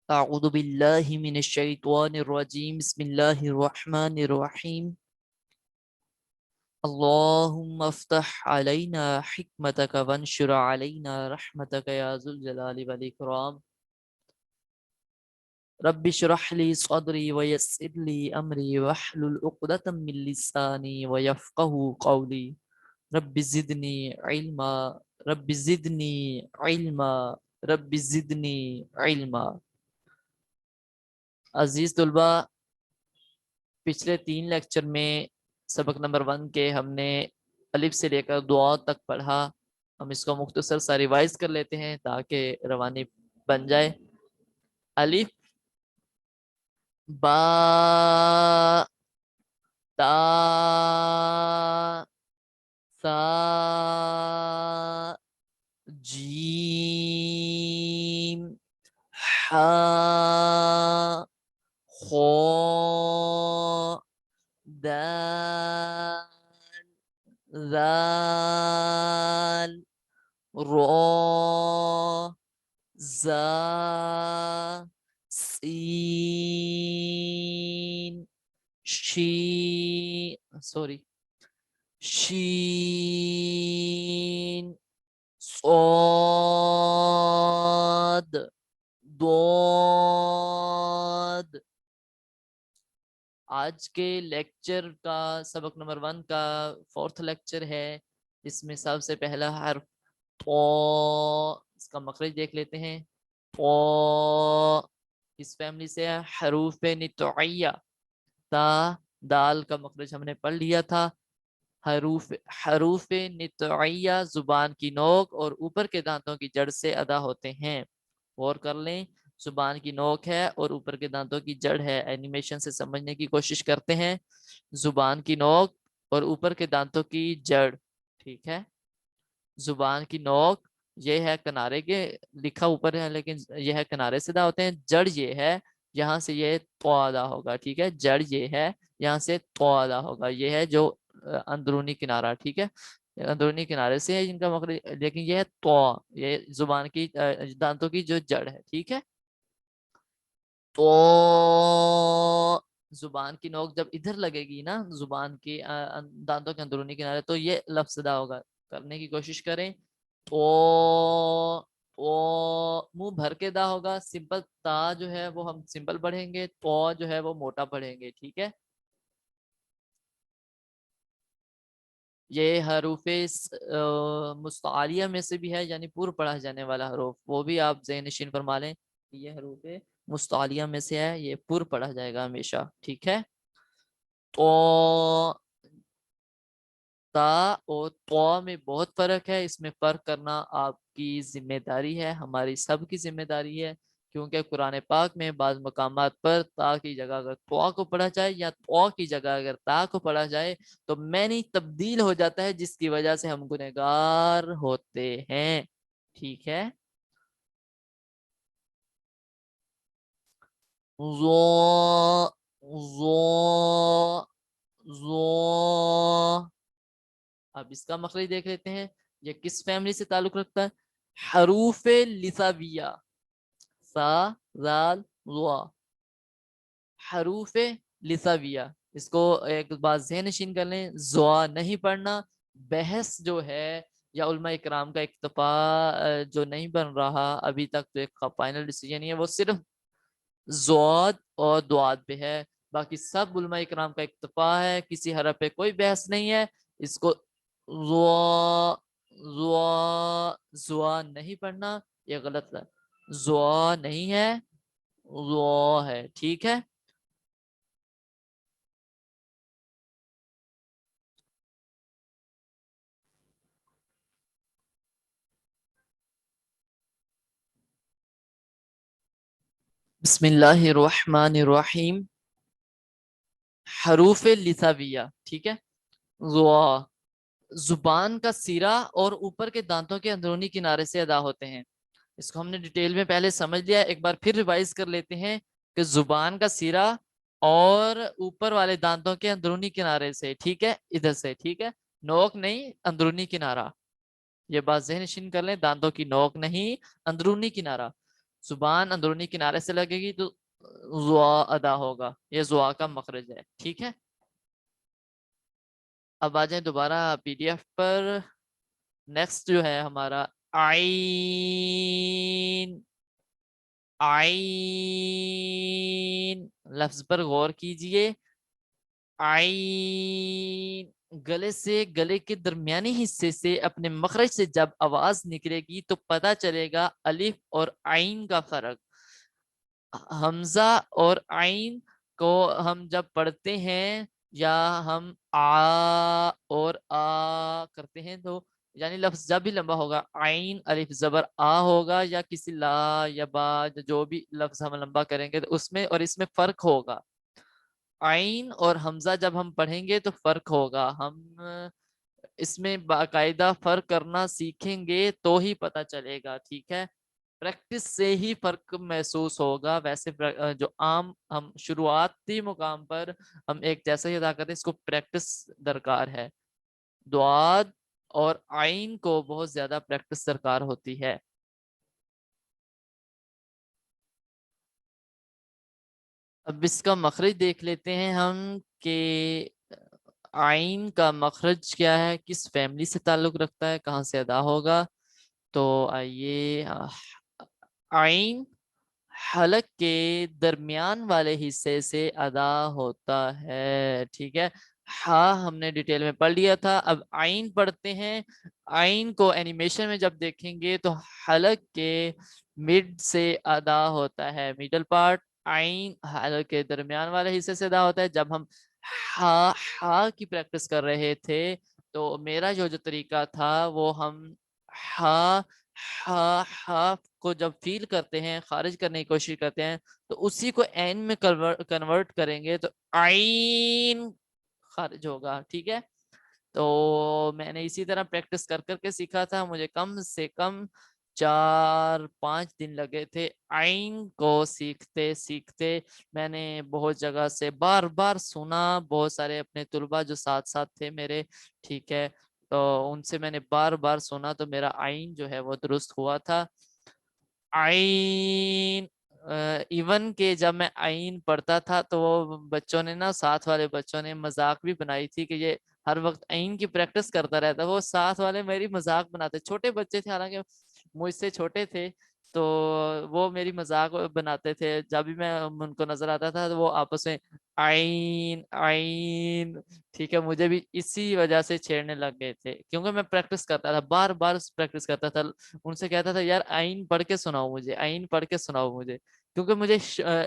أعوذ بالله من الشيطان الرجيم بسم الله الرحمن الرحيم اللهم افتح علينا حكمتك وانشر علينا رحمتك يا ذو الجلال والإكرام رب اشرح لي صدري ويسر لي أمري واحلل عقدة من لساني ويفقه قولي رب زدني علما رب زدني علما رب زدني علما عزیز طلبہ، پچھلے 3 لیکچر میں سبق نمبر 1 کے ہم نے الف سے لے کر دعا تک پڑھا. ہم اس کو مختصر سا ریوائز کر لیتے ہیں تاکہ روانی بن جائے. الف، با، تا، سا، جیم، حا، خو، دال، ذال، را، زا، سین، شین، صاد، ضاد. آج کے لیکچر کا سبق نمبر 1 کا 4تھ لیکچر ہے. اس میں سب سے پہلا حرف تو، اس کا مخرج دیکھ لیتے ہیں. تو اس فیملی سے حروف نطعیہ. تا، دال کا مخرج ہم نے پڑھ لیا تھا. حروف نطعیہ زبان کی نوک اور اوپر کے دانتوں کی جڑ سے ادا ہوتے ہیں. غور کر لیں، زبان کی نوک ہے اور اوپر کے دانتوں کی جڑ ہے. اینیمیشن سے سمجھنے کی کوشش کرتے ہیں. زبان کی نوک اور اوپر کے دانتوں کی جڑ. ٹھیک ہے، زبان کی نوک یہ ہے کنارے کے، لکھا اوپر ہے لیکن یہ ہے کنارے سے ادا ہوتے ہیں. جڑ یہ ہے، یہاں سے یہ تو ادا ہوگا. ٹھیک ہے، جڑ یہ ہے، یہاں سے تو ادا ہوگا. یہ ہے جو اندرونی کنارہ. ٹھیک ہے، اندرونی کنارے سے ہے جن کا مخرج، لیکن یہ ہے تو، یہ زبان کی دانتوں کی جو جڑ ہے. ٹھیک ہے، تو زبان کی نوک جب ادھر لگے گی نا، زبان کی دانتوں کے اندرونی کنارے، تو یہ لفظ ادا ہوگا. کرنے کی کوشش کریں. تو منہ بھر کے دا ہوگا. سمپل تا جو ہے وہ ہم سمپل پڑھیں گے، تو جو ہے وہ موٹا پڑھیں گے. ٹھیک ہے، یہ حروف مستعالیہ میں سے بھی ہے، یعنی پور پڑھا جانے والا حروف. وہ بھی آپ ذہن نشین فرما لیں کہ یہ حروف مستعالیہ میں سے ہے، یہ پور پڑھا جائے گا ہمیشہ. ٹھیک ہے، تو تا اور تو میں بہت فرق ہے. اس میں فرق کرنا آپ کی ذمہ داری ہے، ہماری سب کی ذمہ داری ہے. کیونکہ قرآن پاک میں بعض مقامات پر تا کی جگہ اگر تو کو پڑھا جائے یا تو کی جگہ اگر تا کو پڑھا جائے تو معنی تبدیل ہو جاتا ہے، جس کی وجہ سے ہم گنہگار ہوتے ہیں. ٹھیک ہے، زو، زو، زو. اب اس کا مخرج دیکھ لیتے ہیں. یہ کس فیملی سے تعلق رکھتا ہے؟ حروف لثویہ. سا، زال، ضا، حروف لثویہ. اس کو ایک بات ذہن نشین کر لیں، زوا نہیں پڑھنا. بحث جو ہے یا علماء اکرام کا اکتفا جو نہیں بن رہا ابھی تک، تو ایک فائنل ڈیسیجن ہے، وہ صرف زواد اور دعات پہ ہے. باقی سب علماء اکرام کا اکتفا ہے، کسی حرف پہ کوئی بحث نہیں ہے. اس کو زوا، زوا، زوا نہیں پڑھنا، یہ غلط ہے. زوا نہیں ہے، زوا ہے. ٹھیک ہے، بسم اللہ الرحمن الرحیم. حروف لثویہ. ٹھیک ہے، زوا زبان کا سیرا اور اوپر کے دانتوں کے اندرونی کنارے سے ادا ہوتے ہیں. اس کو ہم نے ڈیٹیل میں پہلے سمجھ لیا، ایک بار پھر ریوائز کر لیتے ہیں کہ زبان کا سیرا اور اوپر والے دانتوں کے اندرونی کنارے سے. ٹھیک ہے، ادھر سے. ٹھیک ہے، نوک نہیں، اندرونی کنارہ. یہ بات ذہن نشین کر لیں، دانتوں کی نوک نہیں، اندرونی کنارہ. زبان اندرونی کنارے سے لگے گی تو زوا ادا ہوگا، یہ زوا کا مخرج ہے، ٹھیک ہے۔ اب آ جائیں دوبارہ پی ڈی ایف پر۔ نیکسٹ جو ہے ہمارا عین، عین لفظ پر غور کیجئے۔ عین گلے سے، گلے کے درمیانی حصے سے اپنے مخرج سے جب آواز نکلے گی تو پتہ چلے گا الف اور عین کا فرق۔ حمزہ اور عین کو ہم جب پڑھتے ہیں یا ہم آ اور آ کرتے ہیں تو یعنی لفظ جب بھی لمبا ہوگا، عین الف زبر آ ہوگا، یا کسی لا یا با جو بھی لفظ ہم لمبا کریں گے تو اس میں اور اس میں فرق ہوگا۔ عین اور حمزہ جب ہم پڑھیں گے تو فرق ہوگا، ہم اس میں باقاعدہ فرق کرنا سیکھیں گے تو ہی پتہ چلے گا، ٹھیک ہے۔ پریکٹس سے ہی فرق محسوس ہوگا، ویسے جو عام ہم شروعاتی مقام پر ہم ایک جیسا ہی ادا کرتے ہیں، اس کو پریکٹس درکار ہے۔ دعاد اور عین کو بہت زیادہ پریکٹس درکار ہوتی ہے۔ اب اس کا مخرج دیکھ لیتے ہیں ہم کہ عین کا مخرج کیا ہے، کس فیملی سے تعلق رکھتا ہے، کہاں سے ادا ہوگا۔ تو آئیے، عین حلق کے درمیان والے حصے سے ادا ہوتا ہے، ٹھیک ہے۔ ہاں ہم نے ڈیٹیل میں پڑھ لیا تھا، اب عین پڑھتے ہیں۔ عین کو اینیمیشن میں جب دیکھیں گے تو حلق کے مڈ سے ادا ہوتا ہے، میڈل پارٹ۔ عین حلق کے درمیان والے حصے سے ادا ہوتا ہے۔ جب ہم ہا کی پریکٹس کر رہے تھے تو میرا جو طریقہ تھا وہ ہم ہا ہا ہا کو جب فیل کرتے ہیں، خارج کرنے کی کوشش کرتے ہیں تو اسی کو عین میں کنورٹ کریں گے تو عین خارج ہوگا، ٹھیک ہے۔ تو میں نے اسی طرح پریکٹس کر کر کے سیکھا تھا، مجھے کم سے کم 4-5 دن لگے تھے عین کو سیکھتے سیکھتے۔ میں نے بہت جگہ سے بار بار سنا، بہت سارے اپنے طلباء جو ساتھ ساتھ تھے میرے، ٹھیک ہے، تو ان سے میں نے بار بار سنا تو میرا عین جو ہے وہ درست ہوا تھا۔ عین ایون کہ جب میں عین پڑھتا تھا تو وہ بچوں نے نا، ساتھ والے بچوں نے مذاق بھی بنائی تھی کہ یہ ہر وقت عین کی پریکٹس کرتا رہتا، وہ ساتھ والے میری مذاق بناتے، چھوٹے بچے تھے حالانکہ مجھ سے چھوٹے تھے، تو وہ میری مذاق بناتے تھے، جب بھی میں ان کو نظر آتا تھا تو وہ آپس میں عین عین، ٹھیک ہے، مجھے بھی اسی وجہ سے چھیڑنے لگ گئے تھے کیونکہ میں پریکٹس کرتا تھا، بار بار پریکٹس کرتا تھا، ان سے کہتا تھا یار عین پڑھ کے سناؤ مجھے، عین پڑھ کے سناؤ مجھے، کیونکہ مجھے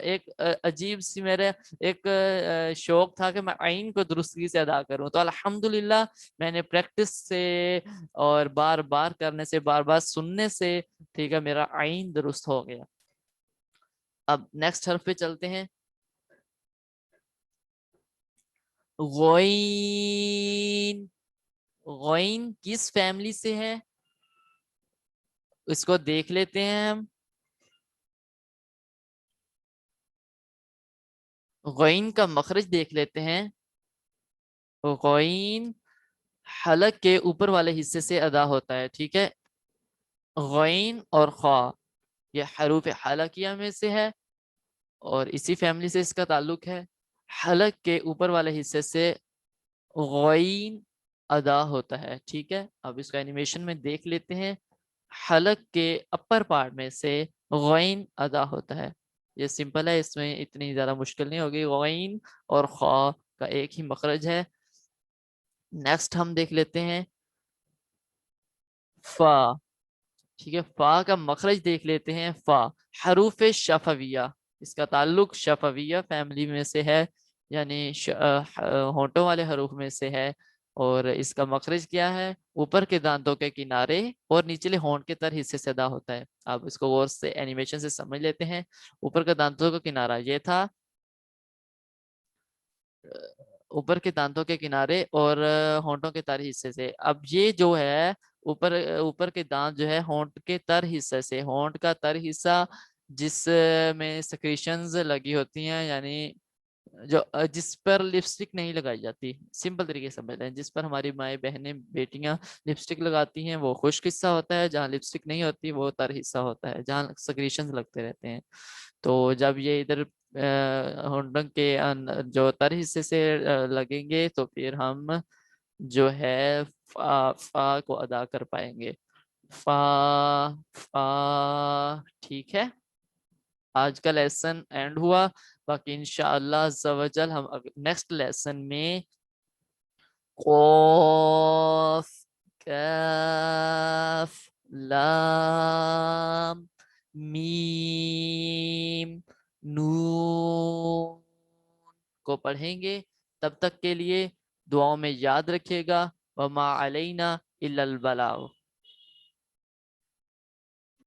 ایک عجیب سی میرے ایک شوق تھا کہ میں عین کو درستگی سے ادا کروں۔ تو الحمدللہ میں نے پریکٹس سے اور بار بار کرنے سے، بار بار سننے سے، ٹھیک ہے، میرا عین درست ہو گیا۔ اب نیکسٹ حرف پہ چلتے ہیں، غین۔ غین کس فیملی سے ہے اس کو دیکھ لیتے ہیں ہم۔ غین کا مخرج دیکھ لیتے ہیں۔ غین حلق کے اوپر والے حصے سے ادا ہوتا ہے، ٹھیک ہے۔ غین اور خا یہ حروف حلقیہ میں سے ہے اور اسی فیملی سے اس کا تعلق ہے۔ حلق کے اوپر والے حصے سے غین ادا ہوتا ہے، ٹھیک ہے۔ اب اس کا اینیمیشن میں دیکھ لیتے ہیں۔ حلق کے اپر پارٹ میں سے غین ادا ہوتا ہے، یہ سمپل ہے، اس میں اتنی زیادہ مشکل نہیں ہوگی، غین اور خا کا ایک ہی مخرج ہے۔ نیکسٹ ہم دیکھ لیتے ہیں فا، ٹھیک ہے، فا کا مخرج دیکھ لیتے ہیں۔ فا حروف شفویہ، اس کا تعلق شفویہ فیملی میں سے ہے، یعنی ہونٹوں والے حروف میں سے ہے، اور اس کا مخرج کیا ہے، اوپر کے دانتوں کے کنارے اور نیچلے ہونٹ کے تر حصے سے ادا ہوتا ہے۔ آپ اس کو غور سے اینیمیشن سے سمجھ لیتے ہیں۔ اوپر کے دانتوں کا کنارہ یہ تھا، اوپر کے دانتوں کے کنارے اور ہونٹوں کے تر حصے سے۔ اب یہ جو ہے اوپر کے دانت جو ہے ہونٹ کے تر حصے سے، ہونٹ کا تر حصہ جس میں سیکریشنز لگی ہوتی ہیں، یعنی جو جس پر لپسٹک نہیں لگائی جاتی، سمپل طریقے سے سمجھتے ہیں، جس پر ہماری مائیں بہنیں بیٹیاں لپسٹک لگاتی ہیں وہ خشک حصہ ہوتا ہے، جہاں لپسٹک نہیں ہوتی وہ تر حصہ ہوتا ہے، جہاں سکریشن لگتے رہتے ہیں. تو جب یہ ادھر ہونڈنگ کے جو تر حصے سے لگیں گے تو پھر ہم جو ہے فا کو ادا کر پائیں گے. فا فا ٹھیک ہے. آج کا لیسن اینڈ ہوا. باقی انشاءاللہ عز و جل ہم نیکسٹ لیسن میں قاف کاف لام میم نون کو پڑھیں گے. تب تک کے لیے دعاؤں میں یاد رکھیے گا. وما علینا الا البلاغ.